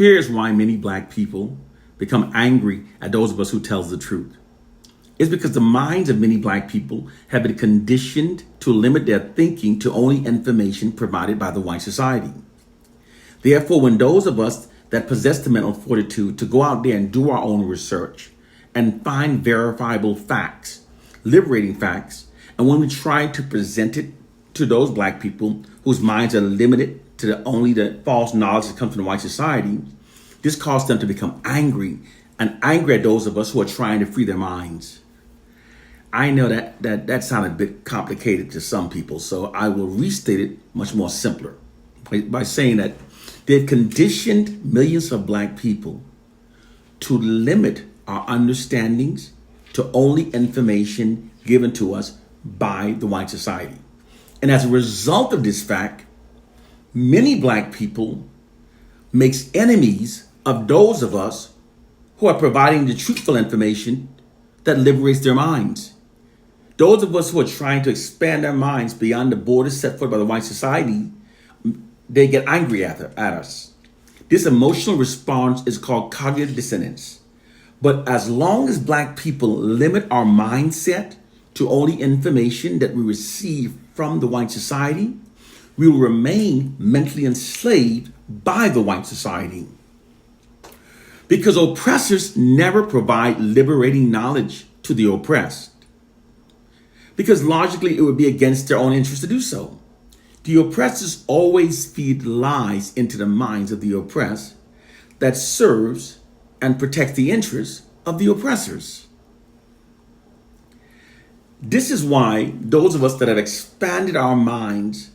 Here's why many black people become angry at those of us who tells the truth. It's because the minds of many black people have been conditioned to limit their thinking to only information provided by the white society. Therefore, when those of us that possess the mental fortitude to go out there and do our own research and find verifiable facts, liberating facts, and when we try to present it to those black people whose minds are limited to only the false knowledge that comes from the white society, this causes them to become angry at those of us who are trying to free their minds. I know that sounded a bit complicated to some people, so I will restate it much more simpler by saying that they've conditioned millions of black people to limit our understandings to only information given to us by the white society. And as a result of this fact, many black people makes enemies of those of us who are providing the truthful information that liberates their minds. Those of us who are trying to expand their minds beyond the borders set forth by the white society, they get angry at us. This emotional response is called cognitive dissonance. But as long as black people limit our mindset to only information that we receive from the white society, we will remain mentally enslaved by the white society. Because oppressors never provide liberating knowledge to the oppressed. Because logically, it would be against their own interest to do so. The oppressors always feed lies into the minds of the oppressed that serves and protects the interests of the oppressors. This is why those of us that have expanded our minds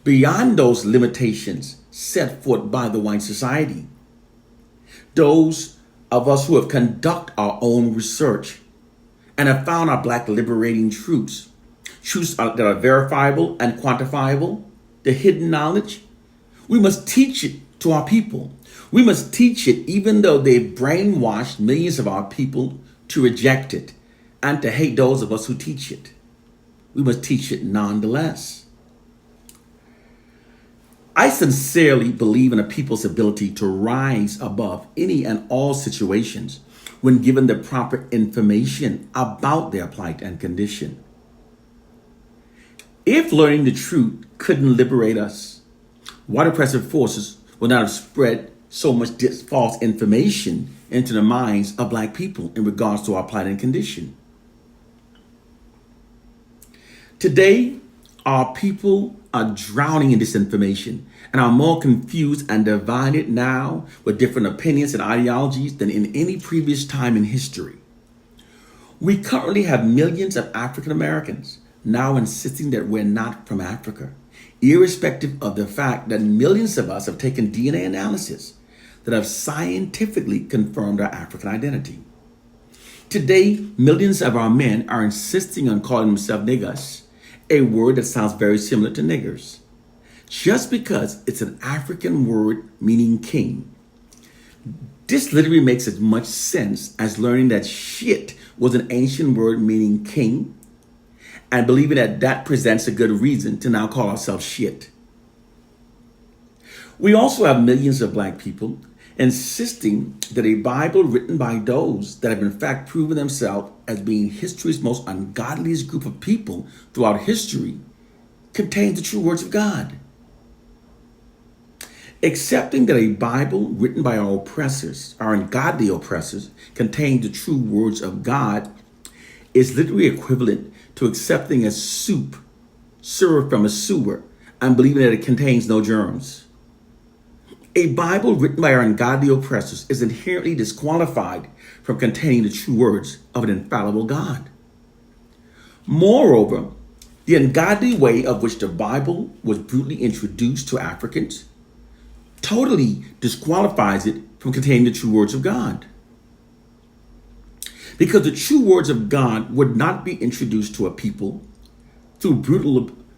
beyond those limitations set forth by the white society, those of us who have conducted our own research and have found our black liberating truths that are verifiable and quantifiable, the hidden knowledge, we must teach it to our people. We must teach it even though they've brainwashed millions of our people to reject it and to hate those of us who teach it. We must teach it nonetheless. I sincerely believe in a people's ability to rise above any and all situations when given the proper information about their plight and condition. If learning the truth couldn't liberate us, white oppressive forces would not have spread so much false information into the minds of black people in regards to our plight and condition. Today, our people are drowning in disinformation and are more confused and divided now with different opinions and ideologies than in any previous time in history. We currently have millions of African Americans now insisting that we're not from Africa, irrespective of the fact that millions of us have taken DNA analysis that have scientifically confirmed our African identity. Today, millions of our men are insisting on calling themselves niggas, a word that sounds very similar to niggers, just because it's an African word meaning king. This literally makes as much sense as learning that shit was an ancient word meaning king and believing that that presents a good reason to now call ourselves shit. We also have millions of black people insisting that a Bible written by those that have in fact proven themselves as being history's most ungodliest group of people throughout history contains the true words of God. Accepting that a Bible written by our oppressors, our ungodly oppressors, contains the true words of God is literally equivalent to accepting a soup served from a sewer and believing that it contains no germs. A Bible written by our ungodly oppressors is inherently disqualified from containing the true words of an infallible God. Moreover, the ungodly way of which the Bible was brutally introduced to Africans totally disqualifies it from containing the true words of God. Because the true words of God would not be introduced to a people through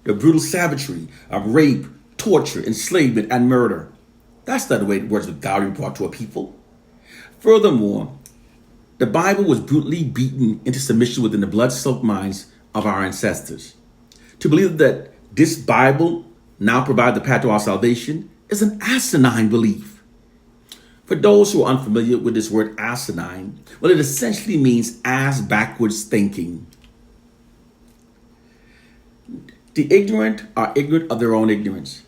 the brutal savagery of rape, torture, enslavement, and murder. That's not the way the words of God were brought to a people. Furthermore, the Bible was brutally beaten into submission within the blood-soaked minds of our ancestors. To believe that this Bible now provides the path to our salvation is an asinine belief. For those who are unfamiliar with this word asinine, well, it essentially means ass backwards thinking. The ignorant are ignorant of their own ignorance.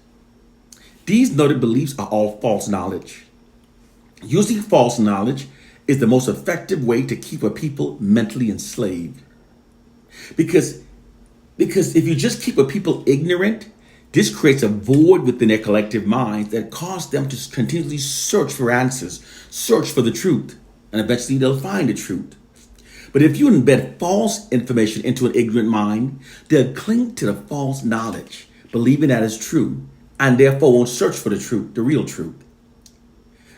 These noted beliefs are all false knowledge. Using false knowledge is the most effective way to keep a people mentally enslaved. Because if you just keep a people ignorant, this creates a void within their collective minds that causes them to continually search for answers, search for the truth, and eventually they'll find the truth. But if you embed false information into an ignorant mind, they'll cling to the false knowledge, believing that is true, and therefore won't search for the truth, the real truth.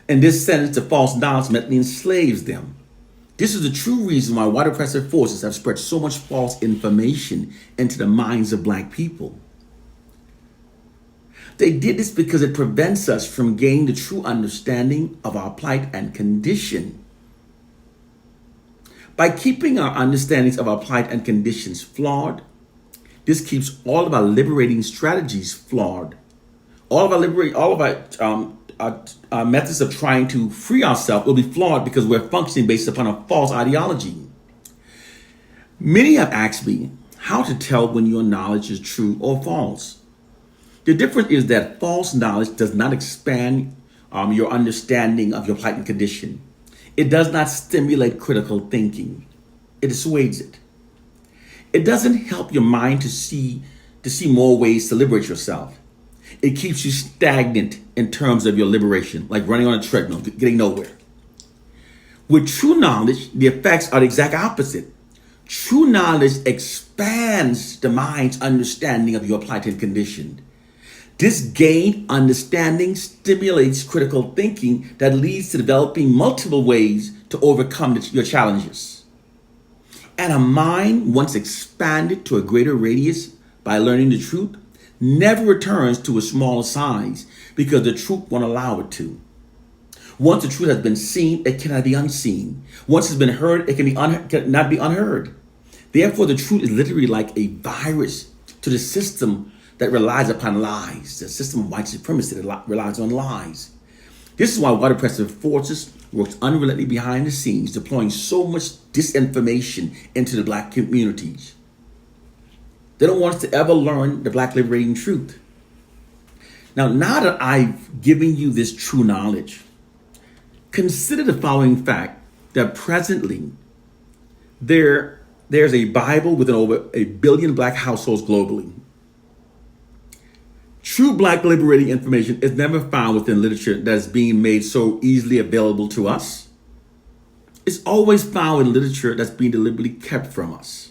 In this sense, the false knowledge mentally enslaves them. This is the true reason why white oppressive forces have spread so much false information into the minds of black people. They did this because it prevents us from gaining the true understanding of our plight and condition. By keeping our understandings of our plight and conditions flawed, this keeps all of our liberating strategies flawed. All of our methods of trying to free ourselves will be flawed because we're functioning based upon a false ideology. Many have asked me how to tell when your knowledge is true or false. The difference is that false knowledge does not expand your understanding of your plight and condition. It does not stimulate critical thinking. It dissuades it. It doesn't help your mind to see more ways to liberate yourself. It keeps you stagnant in terms of your liberation, like running on a treadmill, getting nowhere. With true knowledge, the effects are the exact opposite. True knowledge expands the mind's understanding of your plight and condition. This gained understanding stimulates critical thinking that leads to developing multiple ways to overcome your challenges. And a mind once expanded to a greater radius by learning the truth never returns to a smaller size because the truth won't allow it to. Once the truth has been seen, it cannot be unseen. Once it's been heard, it cannot be unheard. Therefore, the truth is literally like a virus to the system that relies upon lies, the system of white supremacy that relies on lies. This is why white oppressive forces works unrelentingly behind the scenes, deploying so much disinformation into the black communities. They don't want us to ever learn the black liberating truth. Now that I've given you this true knowledge, consider the following fact that presently there's a Bible within over 1 billion black households globally. True black liberating information is never found within literature that is being made so easily available to us. It's always found in literature that's being deliberately kept from us.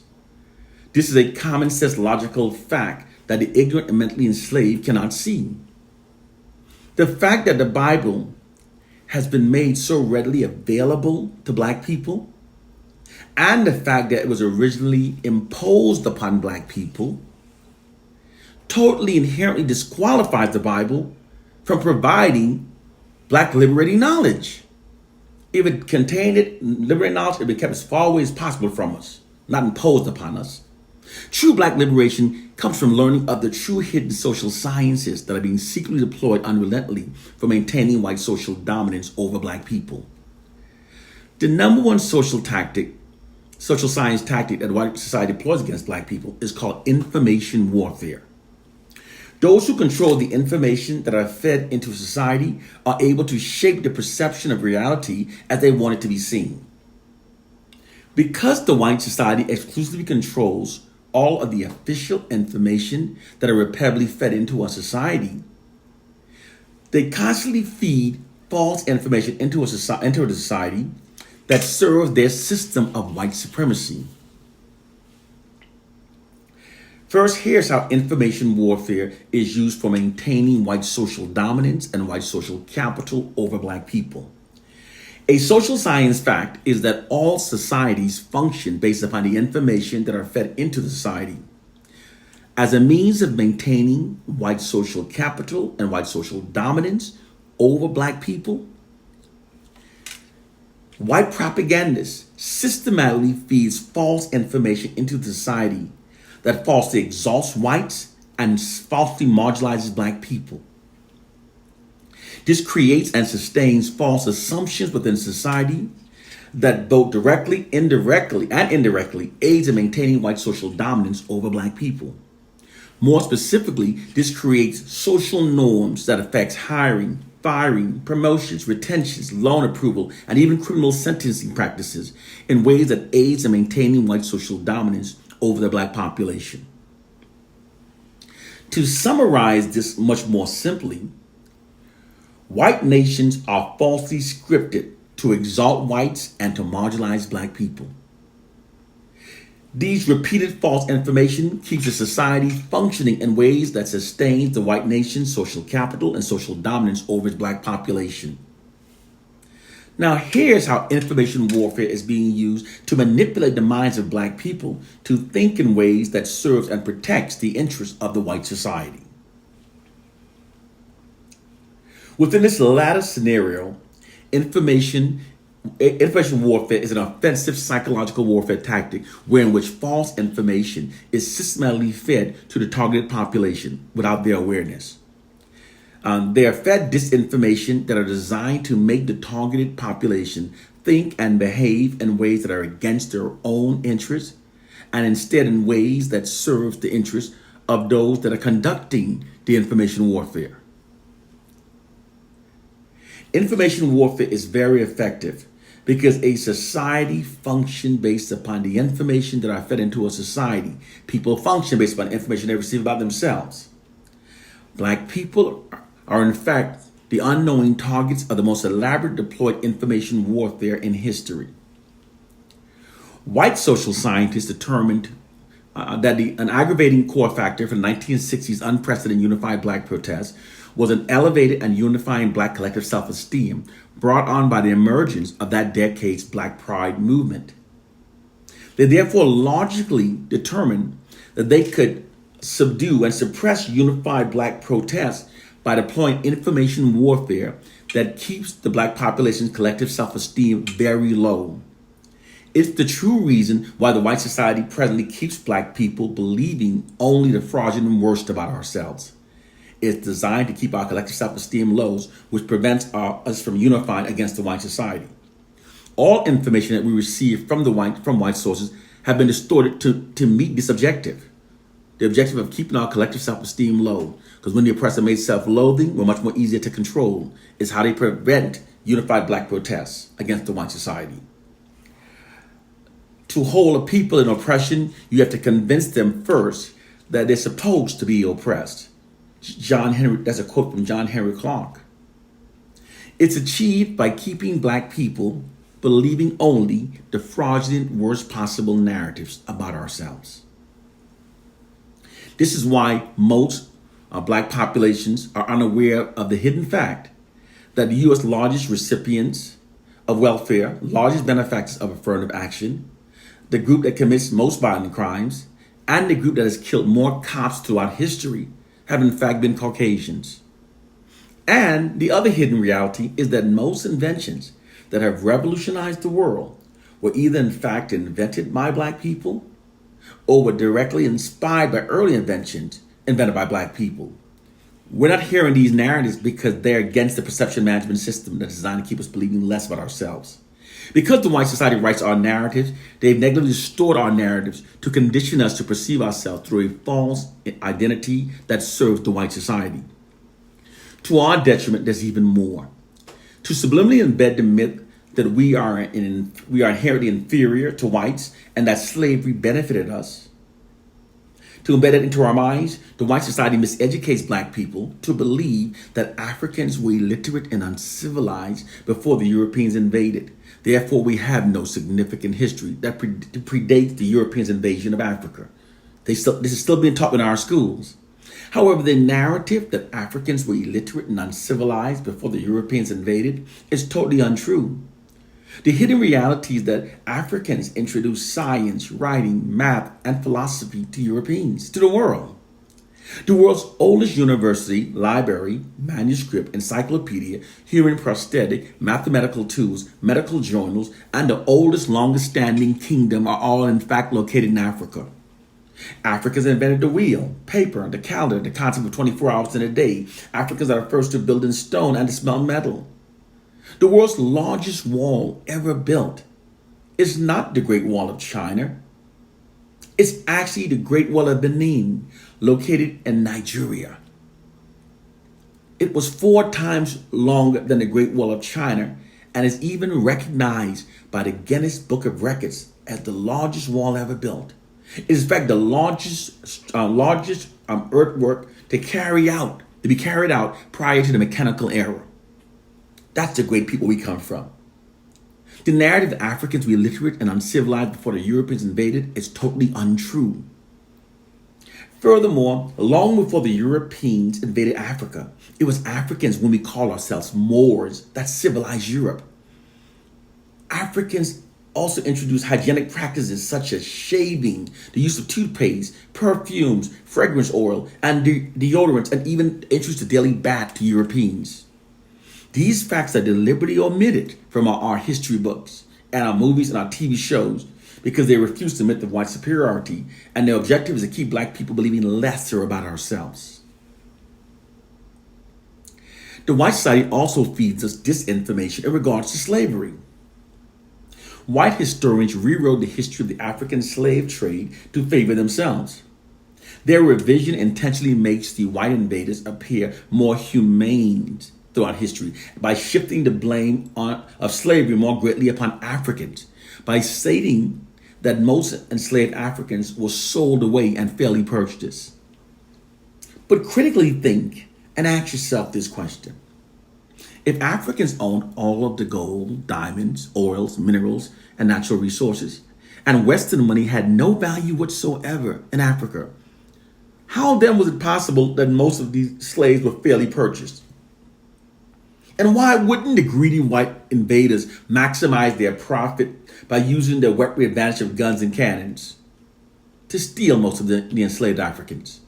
This is a common sense logical fact that the ignorant and mentally enslaved cannot see. The fact that the Bible has been made so readily available to black people, and the fact that it was originally imposed upon black people, totally inherently disqualifies the Bible from providing black liberating knowledge. If it contained liberating knowledge, it would be kept as far away as possible from us, not imposed upon us. True black liberation comes from learning of the true hidden social sciences that are being secretly deployed unrelentingly for maintaining white social dominance over black people. The number one social science tactic that white society deploys against black people is called information warfare. Those who control the information that are fed into society are able to shape the perception of reality as they want it to be seen. Because the white society exclusively controls all of the official information that are repeatedly fed into our society, they constantly feed false information into a society that serves their system of white supremacy. First, here's how information warfare is used for maintaining white social dominance and white social capital over black people. A social science fact is that all societies function based upon the information that are fed into the society. As a means of maintaining white social capital and white social dominance over black people, white propagandists systematically feeds false information into the society that falsely exalts whites and falsely marginalizes black people. This creates and sustains false assumptions within society that both directly, and indirectly aids in maintaining white social dominance over black people. More specifically, this creates social norms that affects hiring, firing, promotions, retentions, loan approval, and even criminal sentencing practices in ways that aids in maintaining white social dominance over the black population. To summarize this much more simply, white nations are falsely scripted to exalt whites and to marginalize black people. These repeated false information keeps a society functioning in ways that sustains the white nation's social capital and social dominance over its black population. Now, here's how information warfare is being used to manipulate the minds of black people to think in ways that serves and protects the interests of the white society. Within this latter scenario, information warfare is an offensive psychological warfare tactic wherein which false information is systematically fed to the targeted population without their awareness. They are fed disinformation that are designed to make the targeted population think and behave in ways that are against their own interests and instead in ways that serve the interests of those that are conducting the information warfare. Information warfare is very effective because a society functions based upon the information that are fed into a society. People function based upon information they receive about themselves. Black people are in fact the unknowing targets of the most elaborate deployed information warfare in history. White social scientists determined that an aggravating core factor for the 1960s unprecedented unified black protests was an elevated and unifying black collective self-esteem brought on by the emergence of that decade's Black Pride movement. They therefore logically determined that they could subdue and suppress unified black protests by deploying information warfare that keeps the black population's collective self-esteem very low. It's the true reason why the white society presently keeps black people believing only the fraudulent worst about ourselves. It's designed to keep our collective self-esteem lows, which prevents us from unifying against the white society. All information that we receive from white sources have been distorted to meet this objective. The objective of keeping our collective self-esteem low. Because when the oppressor made self-loathing, we're much more easier to control. Is how they prevent unified black protests against the white society. To hold a people in oppression, you have to convince them first that they're supposed to be oppressed. That's a quote from John Henry Clark. It's achieved by keeping black people believing only the fraudulent, worst possible narratives about ourselves. This is why most black populations are unaware of the hidden fact that the U.S. largest recipients of welfare, largest benefactors of affirmative action, the group that commits most violent crimes, and the group that has killed more cops throughout history have in fact been Caucasians. And the other hidden reality is that most inventions that have revolutionized the world were either in fact invented by black people or were directly inspired by early inventions invented by black people. We're not hearing these narratives because they're against the perception management system that's designed to keep us believing less about ourselves. Because the white society writes our narratives, they've negatively distorted our narratives to condition us to perceive ourselves through a false identity that serves the white society. To our detriment, there's even more. To subliminally embed the myth that we are inherently inferior to whites and that slavery benefited us. To embed it into our minds, the white society miseducates black people to believe that Africans were illiterate and uncivilized before the Europeans invaded. Therefore, we have no significant history that predates the Europeans' invasion of Africa. This is still being taught in our schools. However, the narrative that Africans were illiterate and uncivilized before the Europeans invaded is totally untrue. The hidden reality is that Africans introduced science, writing, math, and philosophy to Europeans, to the world. The world's oldest university, library, manuscript, encyclopedia, human prosthetic, mathematical tools, medical journals, and the oldest, longest standing kingdom are all in fact located in Africa. Africans invented the wheel, paper, the calendar, the concept of 24 hours in a day. Africans are the first to build in stone and to smelt metal. The world's largest wall ever built is not the Great Wall of China. It's actually the Great Wall of Benin, located in Nigeria. It was 4 times longer than the Great Wall of China and is even recognized by the Guinness Book of Records as the largest wall ever built. It is in fact the largest earthwork to be carried out prior to the mechanical era. That's the great people we come from. The narrative that Africans were illiterate and uncivilized before the Europeans invaded is totally untrue. Furthermore, long before the Europeans invaded Africa, it was Africans, when we call ourselves Moors, that civilized Europe. Africans also introduced hygienic practices such as shaving, the use of toothpaste, perfumes, fragrance oil, and deodorants, and even introduced the daily bath to Europeans. These facts are deliberately omitted from our history books and our movies and our TV shows because they refuse to admit the white superiority, and their objective is to keep black people believing lesser about ourselves. The white society also feeds us disinformation in regards to slavery. White historians rewrote the history of the African slave trade to favor themselves. Their revision intentionally makes the white invaders appear more humane throughout history by shifting the blame of slavery more greatly upon Africans, by stating that most enslaved Africans were sold away and fairly purchased. But critically think and ask yourself this question. If Africans owned all of the gold, diamonds, oils, minerals, and natural resources, and Western money had no value whatsoever in Africa, how then was it possible that most of these slaves were fairly purchased? And why wouldn't the greedy white invaders maximize their profit by using their weaponry advantage of guns and cannons to steal most of the enslaved Africans?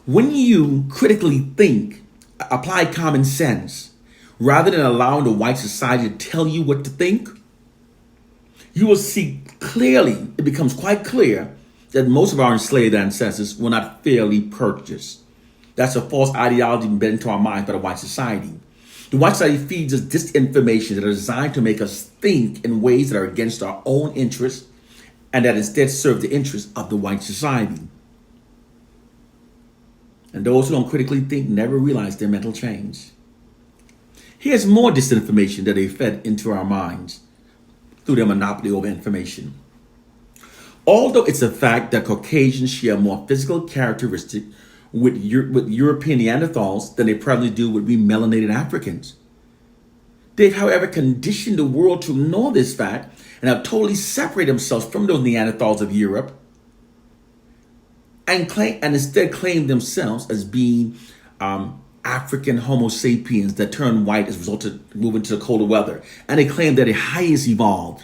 When you critically think, apply common sense, rather than allowing the white society to tell you what to think, you will see clearly, it becomes quite clear that most of our enslaved ancestors were not fairly purchased. That's a false ideology embedded into our minds by the white society. The white society feeds us disinformation that are designed to make us think in ways that are against our own interests and that instead serve the interests of the white society. And those who don't critically think never realize their mental change. Here's more disinformation that they fed into our minds through their monopoly over information. Although it's a fact that Caucasians share more physical characteristics with European Neanderthals than they probably do with we melanated Africans, they've, however, conditioned the world to ignore this fact and have totally separated themselves from those Neanderthals of Europe and instead claim themselves as being African Homo sapiens that turned white as a result of moving to the colder weather. And they claim they're the highest evolved.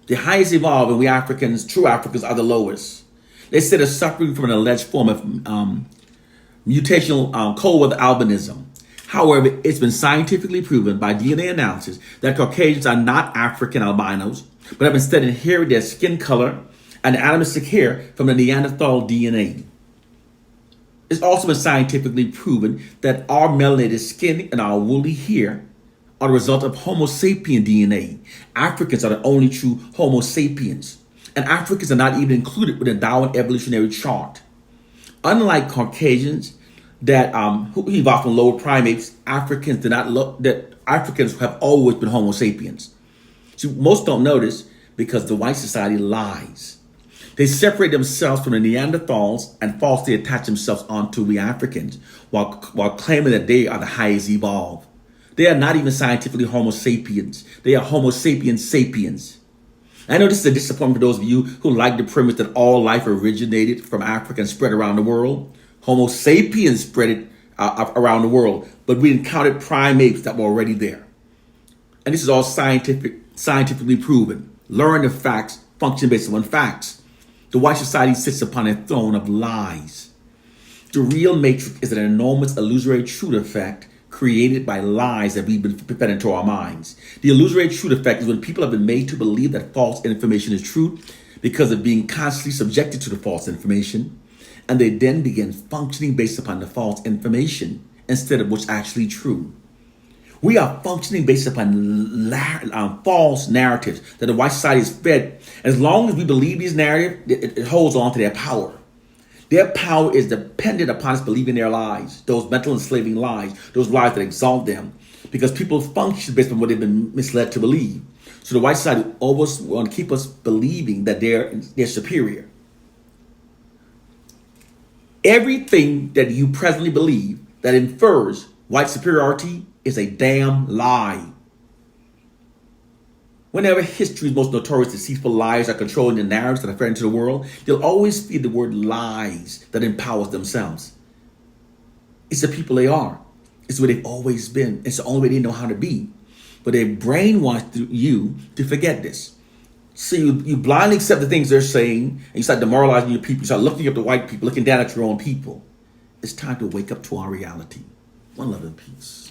The highest evolved, and we Africans, true Africans, are the lowest. They said they're suffering from an alleged form of mutational cold weather albinism. However, it's been scientifically proven by DNA analysis that Caucasians are not African albinos, but have instead inherited their skin color and animistic hair from the Neanderthal DNA. It's also been scientifically proven that our melanated skin and our woolly hair are the result of Homo sapien DNA. Africans are the only true Homo sapiens, and Africans are not even included with the Darwin evolutionary chart. Unlike Caucasians that who evolved from lower primates, Africans have always been Homo sapiens. See, most don't notice because the white society lies. They separate themselves from the Neanderthals and falsely attach themselves onto we Africans while claiming that they are the highest evolved. They are not even scientifically Homo sapiens. They are Homo sapiens sapiens. I know this is a disappointment for those of you who like the premise that all life originated from Africa and spread around the world. Homo sapiens spread it around the world, but we encountered primates that were already there. And this is all scientifically proven. Learn the facts, function based on facts. The white society sits upon a throne of lies. The real matrix is an enormous illusory truth effect created by lies that we've been fed into our minds. The illusory truth effect is when people have been made to believe that false information is true because of being constantly subjected to the false information, and they then begin functioning based upon the false information instead of what's actually true. We are functioning based upon false narratives that the white society is fed. As long as we believe these narratives, it holds on to their power. Their power is dependent upon us believing their lies, those mental enslaving lies, those lies that exalt them, because people function based on what they've been misled to believe. So the white society always want to keep us believing that they're superior. Everything that you presently believe that infers white superiority is a damn lie. Whenever history's most notorious deceitful lies are controlling the narratives that are fed into the world, they'll always feed the word lies that empowers themselves. It's the people they are. It's where they've always been. It's the only way they know how to be. But they brainwash you to forget this. So you blindly accept the things they're saying, and you start demoralizing your people. You start looking up to white people, looking down at your own people. It's time to wake up to our reality. One love and peace.